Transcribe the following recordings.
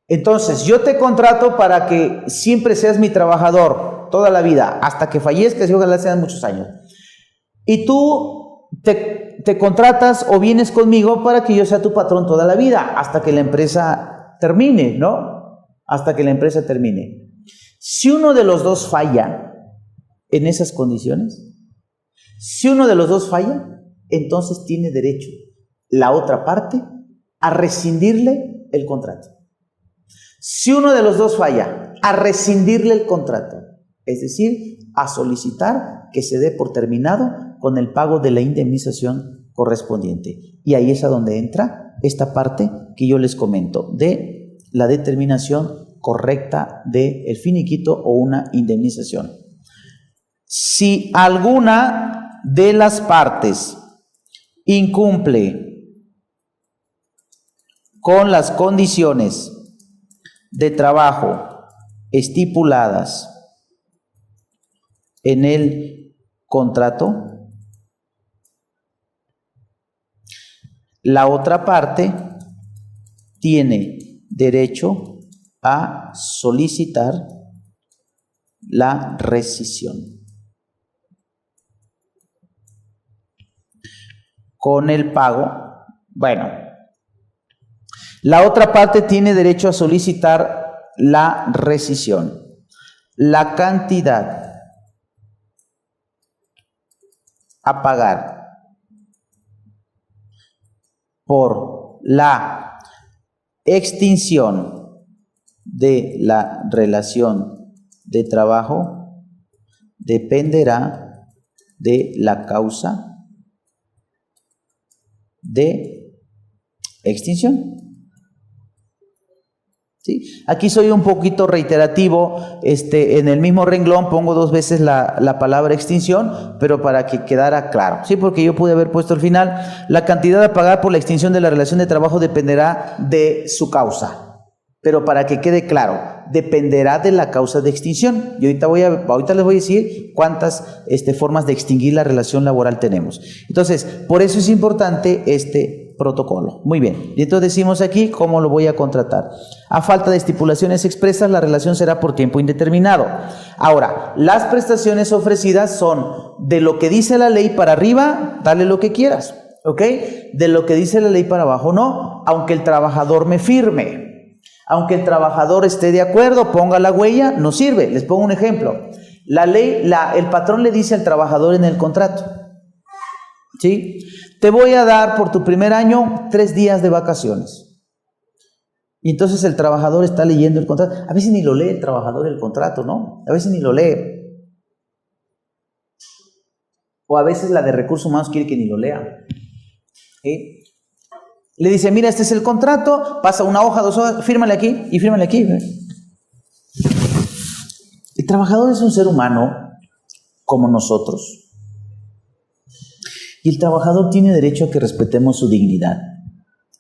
Entonces, yo te contrato para que siempre seas mi trabajador toda la vida, hasta que fallezcas y ojalá sean muchos años. Y tú te contratas o vienes conmigo para que yo sea tu patrón toda la vida, hasta que la empresa termine, ¿no? Hasta que la empresa termine. Si uno de los dos falla en esas condiciones, entonces tiene derecho la otra parte a rescindirle el contrato. Si uno de los dos falla, a rescindirle el contrato, es decir, a solicitar que se dé por terminado con el pago de la indemnización correspondiente. Y ahí es a donde entra esta parte que yo les comento, de la determinación correcta del finiquito o una indemnización. Si alguna de las partes incumple con las condiciones de trabajo estipuladas en el contrato, la otra parte tiene derecho a solicitar la rescisión. Con el pago, la otra parte tiene derecho a solicitar la rescisión. La cantidad a pagar por la extinción de la relación de trabajo dependerá de la causa de extinción. ¿Sí? Aquí soy un poquito reiterativo, en el mismo renglón pongo 2 veces la palabra extinción, pero para que quedara claro, ¿sí? Porque yo pude haber puesto al final, la cantidad a pagar por la extinción de la relación de trabajo dependerá de su causa, pero para que quede claro, dependerá de la causa de extinción. Y ahorita les voy a decir cuántas formas de extinguir la relación laboral tenemos. Entonces, por eso es importante este protocolo. Muy bien. Y entonces decimos aquí cómo lo voy a contratar. A falta de estipulaciones expresas, la relación será por tiempo indeterminado. Ahora, las prestaciones ofrecidas son de lo que dice la ley para arriba, dale lo que quieras, ¿ok? De lo que dice la ley para abajo, no, aunque el trabajador me firme. Aunque el trabajador esté de acuerdo, ponga la huella, no sirve. Les pongo un ejemplo. La ley, el patrón le dice al trabajador en el contrato, ¿sí? Te voy a dar por tu primer año 3 días de vacaciones. Y entonces el trabajador está leyendo el contrato. A veces ni lo lee el trabajador el contrato, ¿no? A veces ni lo lee. O a veces la de recursos humanos quiere que ni lo lea. ¿Sí? Le dice, mira, este es el contrato, pasa una hoja, 2 hojas, fírmale aquí y fírmale aquí. El trabajador es un ser humano como nosotros. Y el trabajador tiene derecho a que respetemos su dignidad,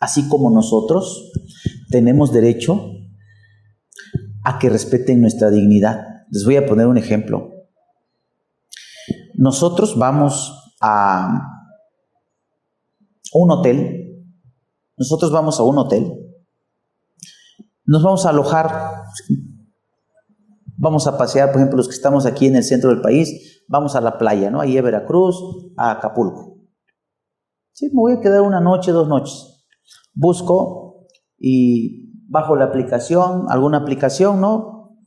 así como nosotros tenemos derecho a que respeten nuestra dignidad. Les voy a poner un ejemplo. Nosotros vamos a un hotel. Nos vamos a alojar, vamos a pasear, por ejemplo, los que estamos aquí en el centro del país, vamos a la playa, ¿no? Ahí a Veracruz, a Acapulco. Sí, me voy a quedar 1 noche, 2 noches. Busco y bajo la aplicación, alguna aplicación, ¿no?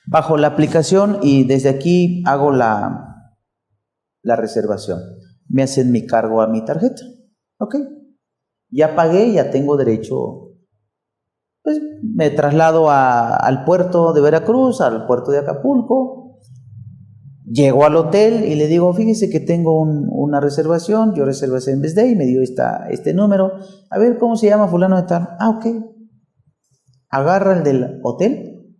Bajo la aplicación y desde aquí hago la reservación. Me hacen mi cargo a mi tarjeta. Ok. Ya pagué, ya tengo derecho. Pues me traslado al puerto de Veracruz, al puerto de Acapulco. Llego al hotel y le digo, fíjese que tengo una reservación. Yo reservé en vez de y me dio este número. A ver, ¿cómo se llama fulano de tal? Ah, ok. Agarra el del hotel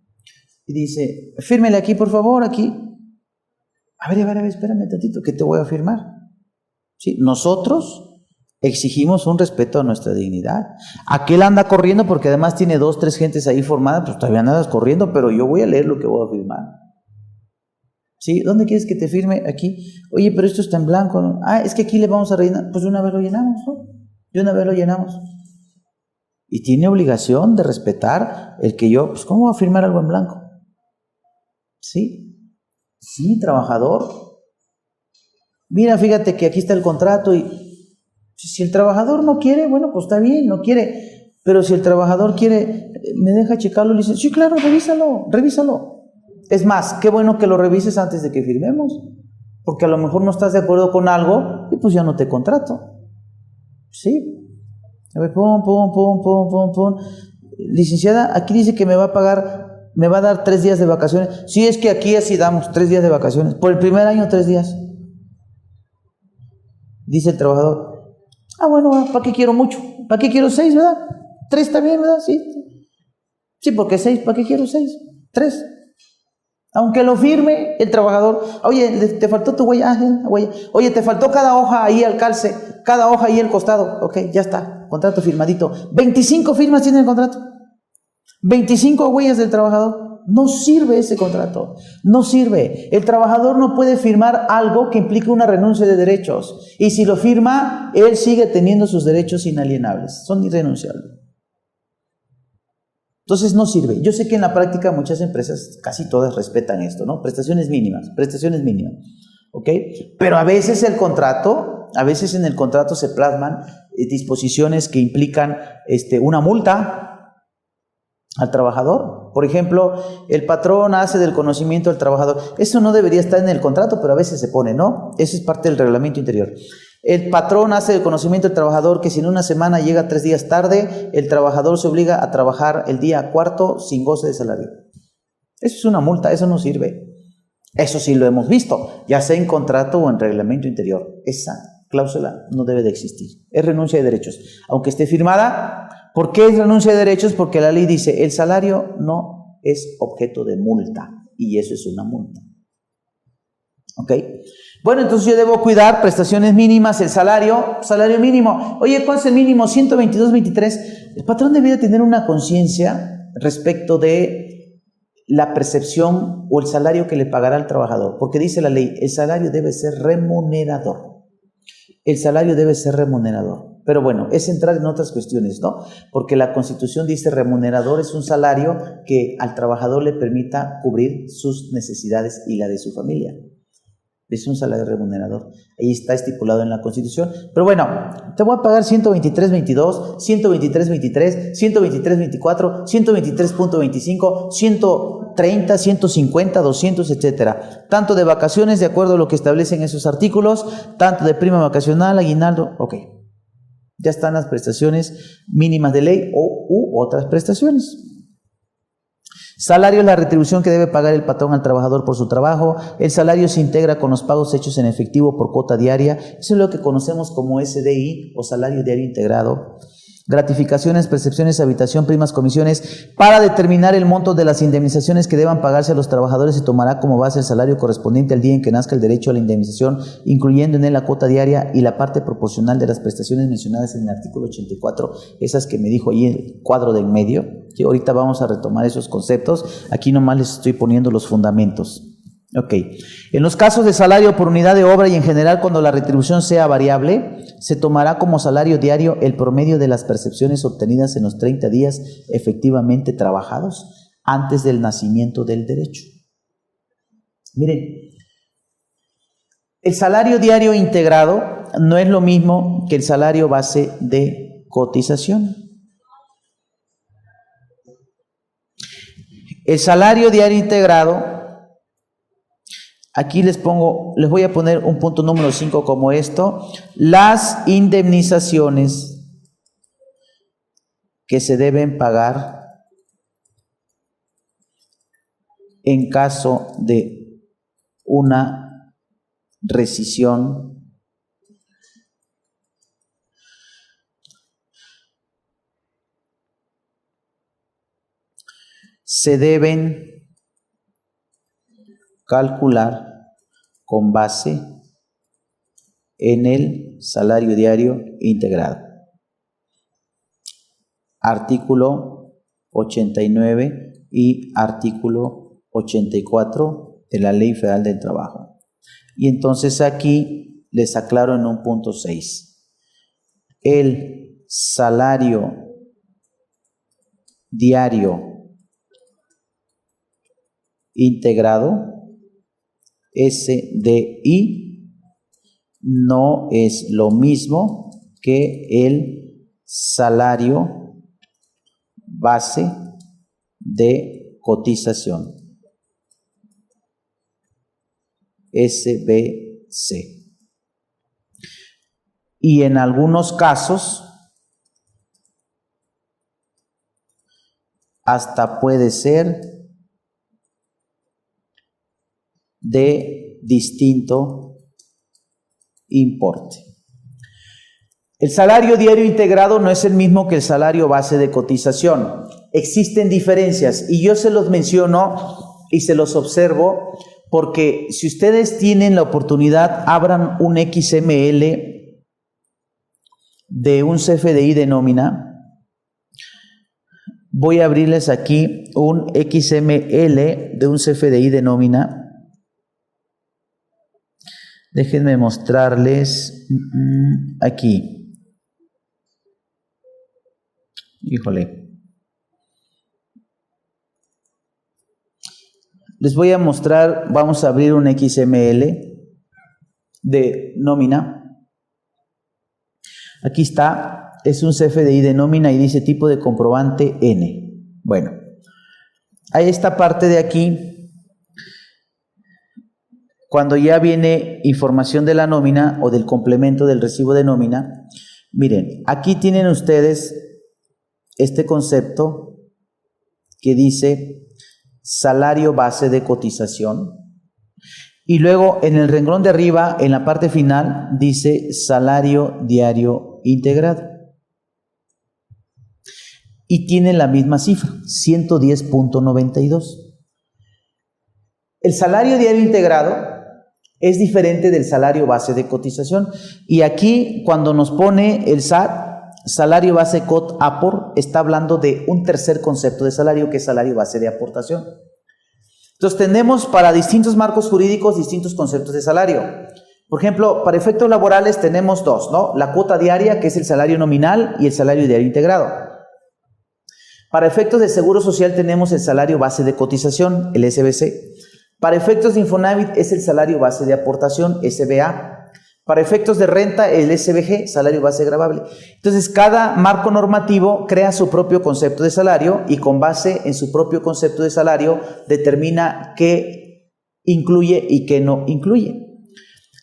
y dice, fírmele aquí, por favor, aquí. A ver, espérame tantito, que te voy a firmar. ¿Sí? Nosotros exigimos un respeto a nuestra dignidad. Aquel anda corriendo porque además tiene 2, 3 gentes ahí formadas, pues todavía andas corriendo, pero yo voy a leer lo que voy a firmar. ¿Sí? ¿Dónde quieres que te firme? Aquí. Oye, pero esto está en blanco, ¿no? Ah, es que aquí le vamos a rellenar. Pues de una vez lo llenamos, ¿no? De una vez lo llenamos. y tiene obligación de respetar el que yo, pues ¿cómo voy a firmar algo en blanco? ¿Sí? Sí, trabajador. Mira, fíjate que aquí está el contrato y si el trabajador no quiere, bueno, pues está bien, no quiere. Pero si el trabajador quiere, me deja checarlo y le dice, sí, claro, revísalo. Es más, qué bueno que lo revises antes de que firmemos. Porque a lo mejor no estás de acuerdo con algo y pues ya no te contrato. Sí. A ver, pum. Licenciada, aquí dice que me va a pagar, me va a dar 3 días de vacaciones. Sí, es que aquí así damos 3 días de vacaciones. Por el primer año, 3 días. Dice el trabajador, bueno, ¿para qué quiero mucho? ¿Para qué quiero 6, verdad? 3 está bien, ¿verdad? Sí. Sí, porque 6, ¿para qué quiero 6? 3. Aunque lo firme el trabajador, oye, te faltó tu huella, oye, te faltó cada hoja ahí al calce, cada hoja ahí al costado, ok, ya está, contrato firmadito. 25 firmas tiene el contrato, 25 huellas del trabajador. No sirve ese contrato, no sirve. El trabajador no puede firmar algo que implique una renuncia de derechos, y si lo firma, él sigue teniendo sus derechos inalienables, son irrenunciables. Entonces no sirve. Yo sé que en la práctica muchas empresas, casi todas respetan esto, ¿no? Prestaciones mínimas, ¿ok? Pero a veces en el contrato se plasman disposiciones que implican una multa al trabajador. Por ejemplo, el patrón hace del conocimiento del trabajador. Eso no debería estar en el contrato, pero a veces se pone, ¿no? Eso es parte del reglamento interior. El patrón hace del conocimiento del trabajador que si en una semana llega 3 días tarde, el trabajador se obliga a trabajar el día cuarto sin goce de salario. Eso es una multa, eso no sirve. Eso sí lo hemos visto, ya sea en contrato o en reglamento interior. Esa cláusula no debe de existir. Es renuncia de derechos. Aunque esté firmada, ¿por qué es renuncia de derechos? Porque la ley dice, el salario no es objeto de multa, y eso es una multa. ¿Ok? Bueno, entonces yo debo cuidar prestaciones mínimas, el salario mínimo. Oye, ¿cuál es el mínimo? 122.23. El patrón debería tener una conciencia respecto de la percepción o el salario que le pagará al trabajador, porque dice la ley, el salario debe ser remunerador. El salario debe ser remunerador. Pero bueno, es entrar en otras cuestiones, ¿no? Porque la Constitución dice remunerador es un salario que al trabajador le permita cubrir sus necesidades y la de su familia. Es un salario remunerador. Ahí está estipulado en la Constitución. Pero bueno, te voy a pagar 123.22, 123.23, 123.24, 123.25, 130, 150, 200, etcétera. Tanto de vacaciones, de acuerdo a lo que establecen esos artículos, tanto de prima vacacional, aguinaldo. Ok. Ya están las prestaciones mínimas de ley u otras prestaciones. Salario es la retribución que debe pagar el patrón al trabajador por su trabajo. El salario se integra con los pagos hechos en efectivo por cuota diaria. Eso es lo que conocemos como SDI o salario diario integrado. Gratificaciones, percepciones, habitación, primas, comisiones. Para determinar el monto de las indemnizaciones que deban pagarse a los trabajadores se tomará como base el salario correspondiente al día en que nazca el derecho a la indemnización, incluyendo en él la cuota diaria y la parte proporcional de las prestaciones mencionadas en el artículo 84, esas que me dijo ahí el cuadro del medio. Sí, ahorita vamos a retomar esos conceptos. Aquí nomás les estoy poniendo los fundamentos. Ok. En los casos de salario por unidad de obra y en general cuando la retribución sea variable, se tomará como salario diario el promedio de las percepciones obtenidas en los 30 días efectivamente trabajados antes del nacimiento del derecho. Miren, el salario diario integrado no es lo mismo que el salario base de cotización. El salario diario integrado, aquí les voy a poner un punto número 5 como esto: las indemnizaciones que se deben pagar en caso de una rescisión se deben calcular con base en el salario diario integrado. Artículo 89 y artículo 84 de la Ley Federal del Trabajo. Y entonces aquí les aclaro en un punto 6. El salario diario integrado, SDI, no es lo mismo que el salario base de cotización, SBC. Y en algunos casos hasta puede ser de distinto importe. El salario diario integrado no es el mismo que el salario base de cotización. Existen diferencias y yo se los menciono y se los observo porque si ustedes tienen la oportunidad, abran un XML de un CFDI de nómina. Voy a abrirles aquí un XML de un CFDI de nómina. Déjenme mostrarles aquí. Híjole. Les voy a mostrar, vamos a abrir un XML de nómina. Aquí está, es un CFDI de nómina y dice tipo de comprobante N. Bueno, hay esta parte de aquí, cuando ya viene información de la nómina o del complemento del recibo de nómina. Miren, aquí tienen ustedes este concepto que dice salario base de cotización y luego en el renglón de arriba, en la parte final, dice salario diario integrado y tiene la misma cifra, 110.92. El salario diario integrado es diferente del salario base de cotización y aquí cuando nos pone el SAT salario base COT APOR, está hablando de un tercer concepto de salario que es salario base de aportación. Entonces tenemos para distintos marcos jurídicos distintos conceptos de salario. Por ejemplo, para efectos laborales tenemos dos, ¿no? La cuota diaria, que es el salario nominal, y el salario diario integrado. Para efectos de seguro social tenemos el salario base de cotización, el SBC. Para efectos de Infonavit es el salario base de aportación, SBA. Para efectos de renta, el SBG, salario base gravable. Entonces, cada marco normativo crea su propio concepto de salario y con base en su propio concepto de salario determina qué incluye y qué no incluye.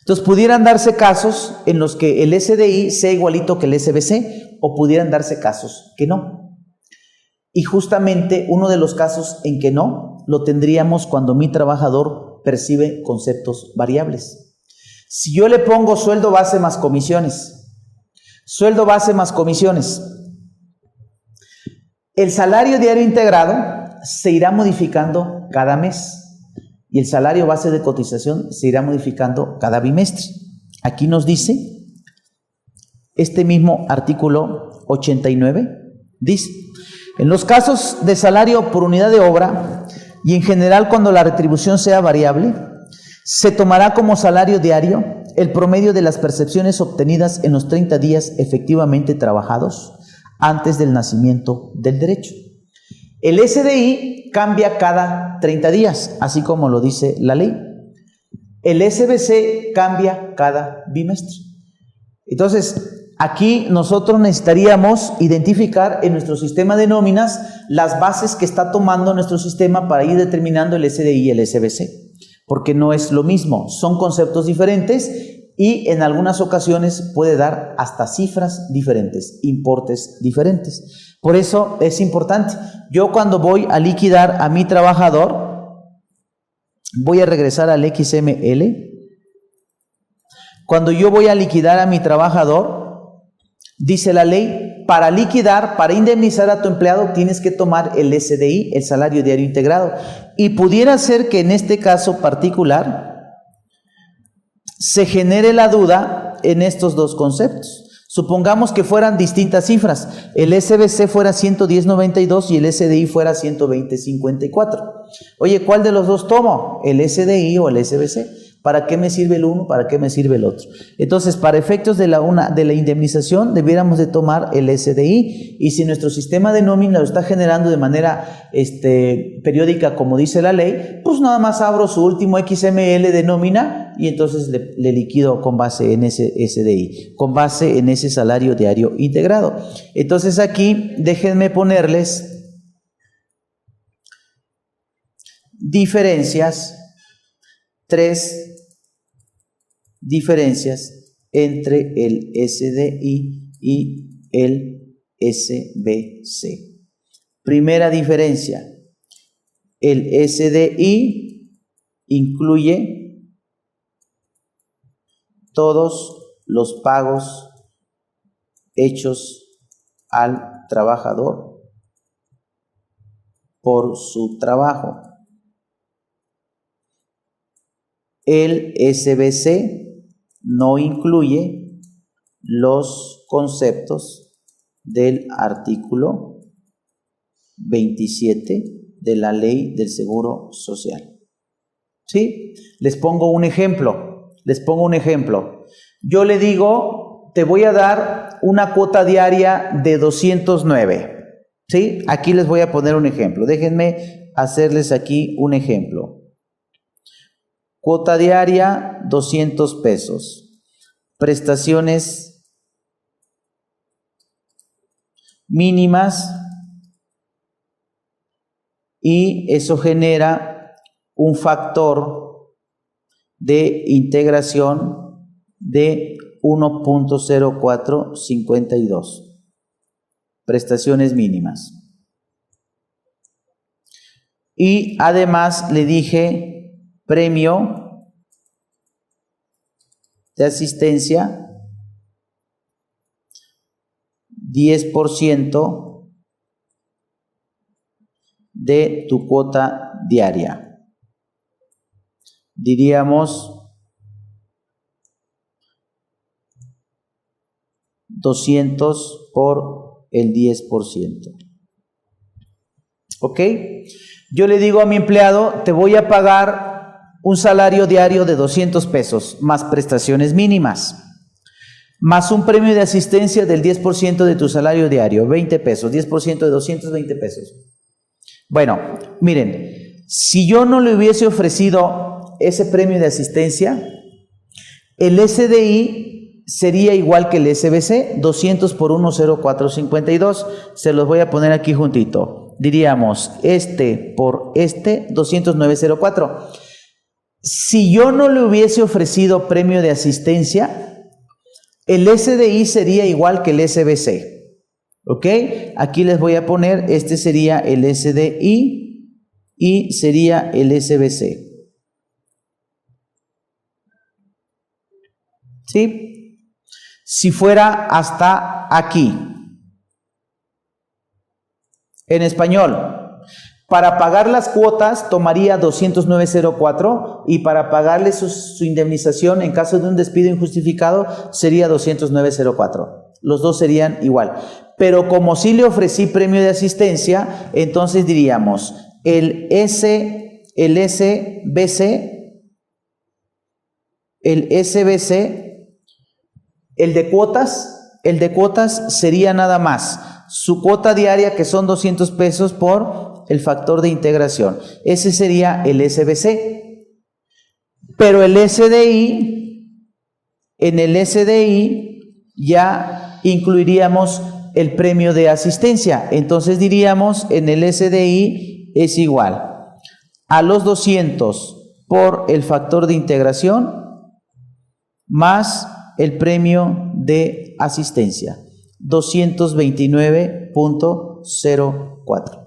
Entonces, pudieran darse casos en los que el SDI sea igualito que el SBC o pudieran darse casos que no. Y justamente uno de los casos en que no, lo tendríamos cuando mi trabajador percibe conceptos variables. Si yo le pongo sueldo base más comisiones, el salario diario integrado se irá modificando cada mes y el salario base de cotización se irá modificando cada bimestre. Aquí nos dice, este mismo artículo 89, dice, en los casos de salario por unidad de obra y en general cuando la retribución sea variable, se tomará como salario diario el promedio de las percepciones obtenidas en los 30 días efectivamente trabajados antes del nacimiento del derecho. El SDI cambia cada 30 días, así como lo dice la ley. El SBC cambia cada bimestre. Entonces, aquí nosotros necesitaríamos identificar en nuestro sistema de nóminas las bases que está tomando nuestro sistema para ir determinando el SDI y el SBC. Porque no es lo mismo, son conceptos diferentes y en algunas ocasiones puede dar hasta cifras diferentes, importes diferentes. Por eso es importante. Yo cuando voy a liquidar a mi trabajador, voy a regresar al XML. Cuando yo voy a liquidar a mi trabajador, dice la ley, para liquidar, para indemnizar a tu empleado, tienes que tomar el SDI, el salario diario integrado. Y pudiera ser que en este caso particular se genere la duda en estos dos conceptos. Supongamos que fueran distintas cifras. El SBC fuera 110.92 y el SDI fuera 120.54. Oye, ¿cuál de los dos tomo? ¿El SDI o el SBC? ¿Para qué me sirve el uno? ¿Para qué me sirve el otro? Entonces, para efectos de la indemnización, debiéramos de tomar el SDI, y si nuestro sistema de nómina lo está generando de manera periódica, como dice la ley, pues nada más abro su último XML de nómina y entonces le liquido con base en ese SDI, con base en ese salario diario integrado. Entonces aquí déjenme ponerles diferencias, 3 diferencias entre el SDI y el SBC. Primera diferencia, el SDI incluye todos los pagos hechos al trabajador por su trabajo. El SBC no incluye los conceptos del artículo 27 de la Ley del Seguro Social. ¿Sí? Les pongo un ejemplo. Yo le digo, te voy a dar una cuota diaria de 209. ¿Sí? Aquí les voy a poner un ejemplo. Déjenme hacerles aquí un ejemplo. Cuota diaria, 200 pesos. Prestaciones mínimas, y eso genera un factor de integración de 1.0452. Prestaciones mínimas. Y además le dije premio de asistencia 10% de tu cuota diaria. Diríamos 200 por el 10%. ¿Ok? Yo le digo a mi empleado, te voy a pagar un salario diario de 200 pesos, más prestaciones mínimas, más un premio de asistencia del 10% de tu salario diario, 20 pesos, 10% de 220 pesos. Bueno, miren, si yo no le hubiese ofrecido ese premio de asistencia, el SDI sería igual que el SBC, 200 por 10452, se los voy a poner aquí juntito. Diríamos por 20904. Si yo no le hubiese ofrecido premio de asistencia, el SDI sería igual que el SBC. ¿Ok? Aquí les voy a poner, sería el SDI y sería el SBC. ¿Sí? Si fuera hasta aquí. En español, para pagar las cuotas tomaría 20904 y para pagarle su indemnización en caso de un despido injustificado sería 20904. Los dos serían igual. Pero como sí le ofrecí premio de asistencia, entonces diríamos el SBC, el de cuotas sería nada más su cuota diaria, que son 200 pesos por el factor de integración. Ese sería el SBC. Pero el SDI, en el SDI ya incluiríamos el premio de asistencia. Entonces diríamos, en el SDI es igual a los 200 por el factor de integración más el premio de asistencia. 229.04.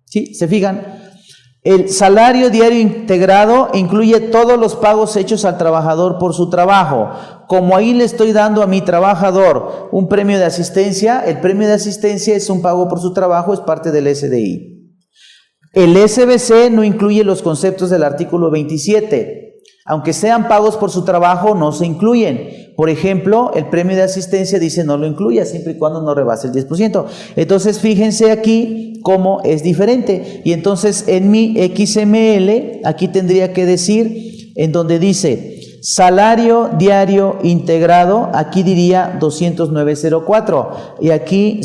¿Sí? ¿Se fijan? El salario diario integrado incluye todos los pagos hechos al trabajador por su trabajo. Como ahí le estoy dando a mi trabajador un premio de asistencia, el premio de asistencia es un pago por su trabajo, es parte del SDI. El SBC no incluye los conceptos del artículo 27. Aunque sean pagos por su trabajo, no se incluyen. Por ejemplo, el premio de asistencia dice no lo incluya, siempre y cuando no rebase el 10%. Entonces, fíjense aquí cómo es diferente. Y entonces, en mi XML, aquí tendría que decir en donde dice salario diario integrado, aquí diría 209.04 y aquí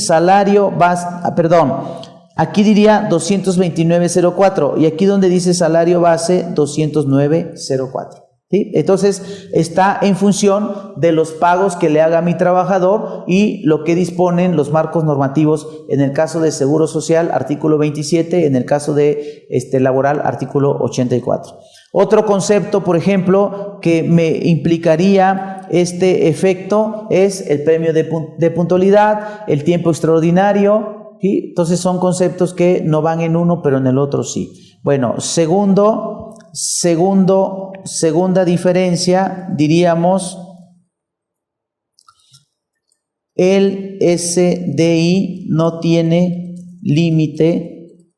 aquí diría 229.04 y aquí donde dice salario base 209.04. ¿Sí? Entonces está en función de los pagos que le haga mi trabajador y lo que disponen los marcos normativos en el caso de Seguro Social, artículo 27, en el caso de laboral, artículo 84. Otro concepto, por ejemplo, que me implicaría este efecto es el premio de puntualidad, el tiempo extraordinario, ¿sí? Entonces son conceptos que no van en uno, pero en el otro sí. Bueno, segunda diferencia, diríamos, el SDI no tiene límite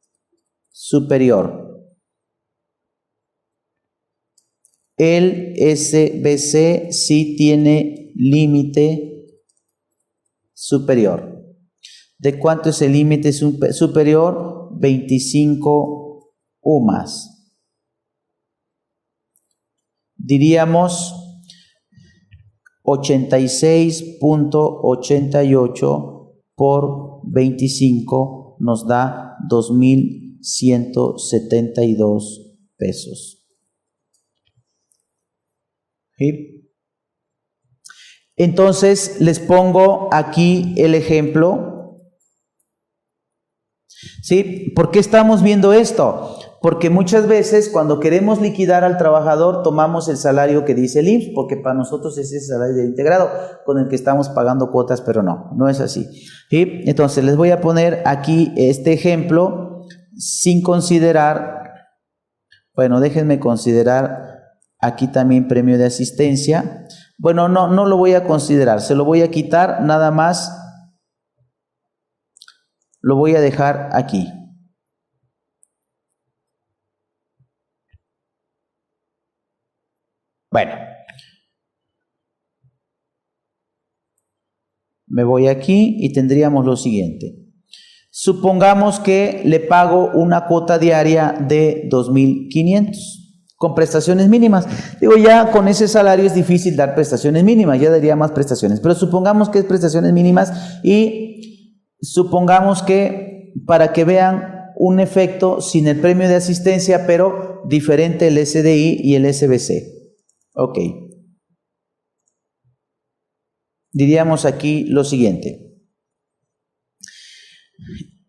superior. El SBC sí tiene límite superior. ¿De cuánto es el límite superior? 25 UMAS. Diríamos 86.88 por 25 nos da 2.172 pesos. ¿Sí? Entonces les pongo aquí el ejemplo. ¿Sí? ¿Por qué estamos viendo esto? Porque muchas veces cuando queremos liquidar al trabajador tomamos el salario que dice el IMSS, porque para nosotros es ese salario integrado con el que estamos pagando cuotas, pero no es así. ¿Sí? Entonces les voy a poner aquí este ejemplo sin considerar, bueno, déjenme considerar aquí también premio de asistencia. Bueno, no lo voy a considerar, se lo voy a quitar, nada más lo voy a dejar aquí. Bueno, me voy aquí y tendríamos lo siguiente. Supongamos que le pago una cuota diaria de 2.500 con prestaciones mínimas. Digo, ya con ese salario es difícil dar prestaciones mínimas, ya daría más prestaciones, pero supongamos que es prestaciones mínimas y supongamos que, para que vean un efecto sin el premio de asistencia, pero diferente el SDI y el SBC. Ok. Diríamos aquí lo siguiente.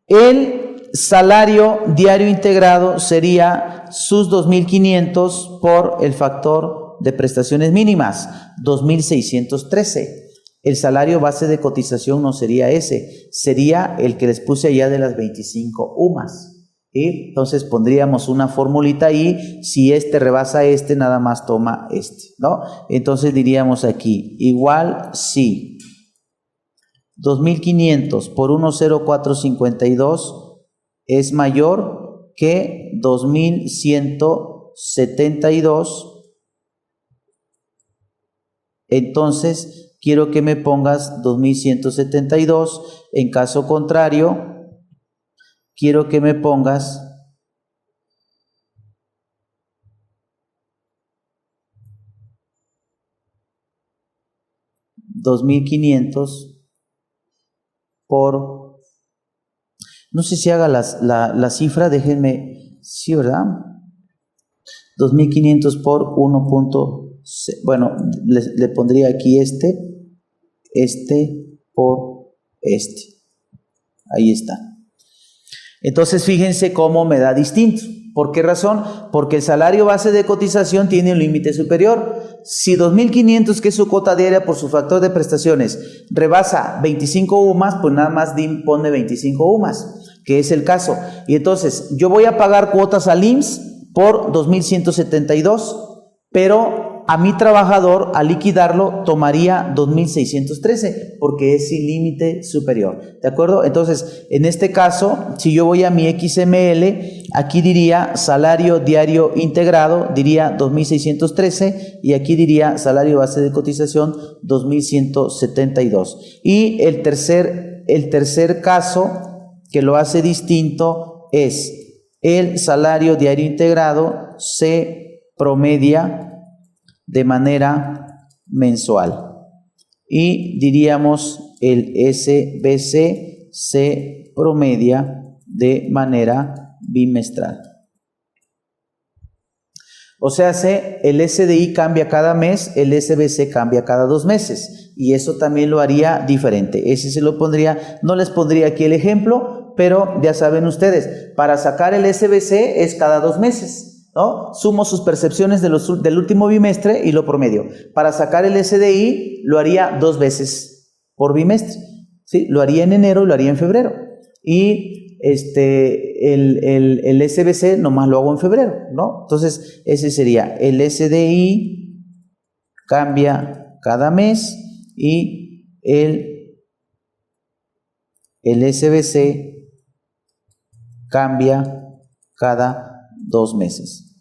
El salario diario integrado sería sus 2.500 por el factor de prestaciones mínimas, 2.613. El salario base de cotización no sería ese, sería el que les puse allá de las 25 UMAS. ¿Sí? Entonces pondríamos una formulita ahí, si este rebasa este, nada más toma este, ¿no? Entonces diríamos aquí, igual si 2.500 por 10452 es mayor que 2.172, entonces quiero que me pongas 2.172, en caso contrario, quiero que me pongas 2.500 por, no sé si haga la cifra, déjenme, sí, ¿verdad? 2.500 por 1. Bueno, le pondría aquí este por este. Ahí está. Entonces fíjense cómo me da distinto. ¿Por qué razón? Porque el salario base de cotización tiene un límite superior. Si 2.500, que es su cuota diaria por su factor de prestaciones, rebasa 25 UMAS, pues nada más pone 25 UMAS, que es el caso. Y entonces yo voy a pagar cuotas al IMSS por 2.172, pero a mi trabajador, al liquidarlo, tomaría 2.613, porque es sin límite superior, ¿de acuerdo? Entonces, en este caso, si yo voy a mi XML, aquí diría salario diario integrado, diría 2.613, y aquí diría salario base de cotización 2.172. Y el tercer caso que lo hace distinto es el salario diario integrado se promedia de manera mensual. Y diríamos el SBC se promedia de manera bimestral. O sea, el SDI cambia cada mes, el SBC cambia cada 2 meses. Y eso también lo haría diferente. Ese se lo pondría, no les pondría aquí el ejemplo, pero ya saben ustedes, para sacar el SBC es cada 2 meses, ¿no? Sumo sus percepciones del último bimestre y lo promedio. Para sacar el SDI lo haría 2 veces por bimestre, ¿sí? Lo haría en enero y lo haría en febrero. Y el SBC nomás lo hago en febrero, ¿no? Entonces, ese sería el SDI cambia cada mes y el SBC cambia cada 2 meses.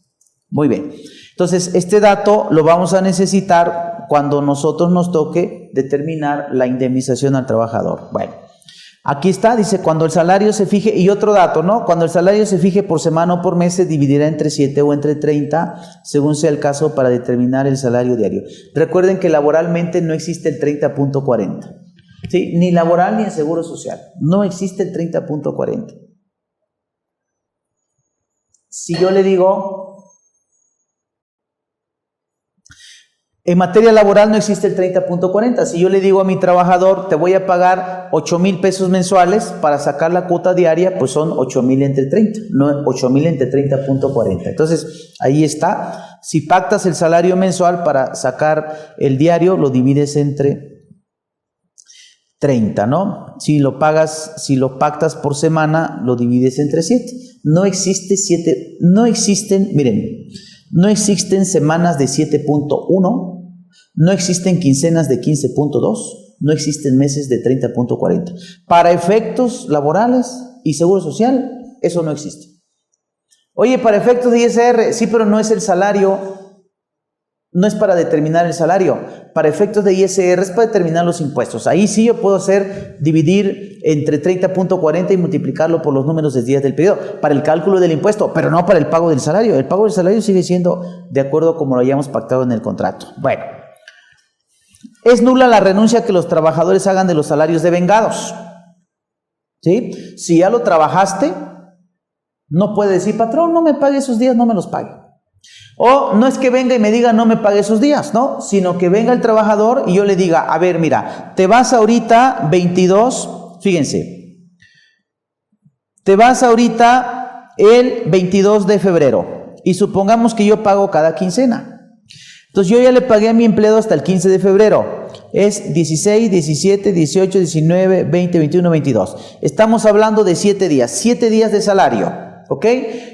Muy bien. Entonces, este dato lo vamos a necesitar cuando nosotros nos toque determinar la indemnización al trabajador. Bueno, aquí está, dice, cuando el salario se fije, y otro dato, ¿no? Cuando el salario se fije por semana o por mes, se dividirá entre 7 o entre 30, según sea el caso, para determinar el salario diario. Recuerden que laboralmente no existe el 30.40, ¿sí? Ni laboral ni en seguro social. No existe el 30.40. Si yo le digo, en materia laboral no existe el 30.40. Si yo le digo a mi trabajador, te voy a pagar 8,000 pesos mensuales para sacar la cuota diaria, pues son 8,000 entre 30, no 8,000 entre 30.40. Entonces, ahí está. Si pactas el salario mensual para sacar el diario, lo divides entre 30, ¿no? Si lo pactas por semana, lo divides entre 7. No existen semanas de 7.1, no existen quincenas de 15.2, no existen meses de 30.40. Para efectos laborales y seguro social, eso no existe. Oye, para efectos de ISR, sí, pero no es el salario, no es para determinar el salario. Para efectos de ISR es para determinar los impuestos. Ahí sí yo puedo dividir entre 30.40 y multiplicarlo por los números de días del periodo para el cálculo del impuesto, pero no para el pago del salario. El pago del salario sigue siendo de acuerdo como lo hayamos pactado en el contrato. Bueno, es nula la renuncia que los trabajadores hagan de los salarios devengados, ¿sí? Si ya lo trabajaste, no puede decir, patrón, no me pague esos días, no me los pague. O no es que venga y me diga no me pague esos días, ¿no? Sino que venga el trabajador y yo le diga, a ver, mira, te vas ahorita 22, fíjense, te vas ahorita el 22 de febrero y supongamos que yo pago cada quincena. Entonces yo ya le pagué a mi empleado hasta el 15 de febrero. Es 16, 17, 18, 19, 20, 21, 22. Estamos hablando de 7 días, 7 días de salario. ¿Ok?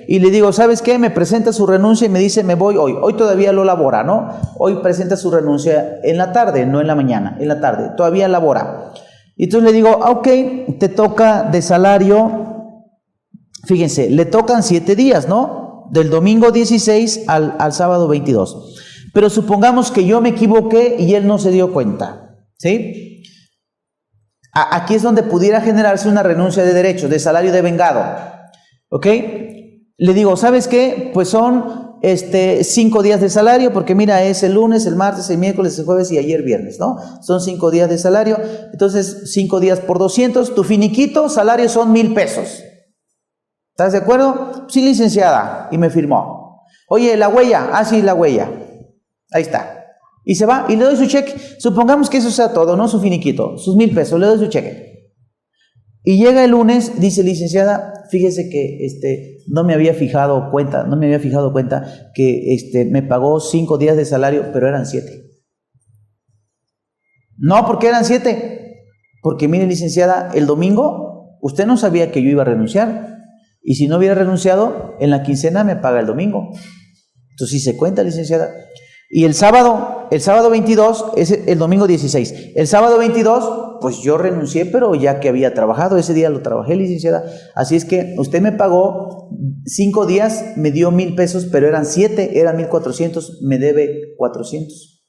Y le digo, ¿sabes qué? Me presenta su renuncia y me dice, me voy hoy. Hoy todavía lo labora, ¿no? Hoy presenta su renuncia en la tarde, no en la mañana, en la tarde. Todavía labora. Y entonces le digo, ok, te toca de salario, fíjense, le tocan 7 días, ¿no? Del domingo 16 al sábado 22. Pero supongamos que yo me equivoqué y él no se dio cuenta, ¿sí? Aquí es donde pudiera generarse una renuncia de derechos, de salario devengado. ¿Ok? Le digo, ¿sabes qué? Pues son 5 días de salario, porque mira, es el lunes, el martes, el miércoles, el jueves y ayer viernes, ¿no? Son 5 días de salario. Entonces, 5 días por 200, tu finiquito, salario son 1,000 pesos. ¿Estás de acuerdo? Sí, licenciada. Y me firmó. Oye, la huella. Ah, sí, la huella. Ahí está. Y se va y le doy su cheque. Supongamos que eso sea todo, ¿no? Su finiquito, sus 1,000 pesos, le doy su cheque. Y llega el lunes, dice, licenciada, fíjese que no me había fijado cuenta que me pagó 5 días de salario, pero eran 7. No, ¿por qué eran 7? Porque mire, licenciada, el domingo usted no sabía que yo iba a renunciar. Y si no hubiera renunciado, en la quincena me paga el domingo. Entonces sí se cuenta, licenciada. Y el sábado 22 es el domingo 16. El sábado 22, pues yo renuncié, pero ya que había trabajado, ese día lo trabajé, licenciada. Así es que usted me pagó 5 días, me dio 1,000 pesos, pero eran 7, eran 1,400, me debe 400.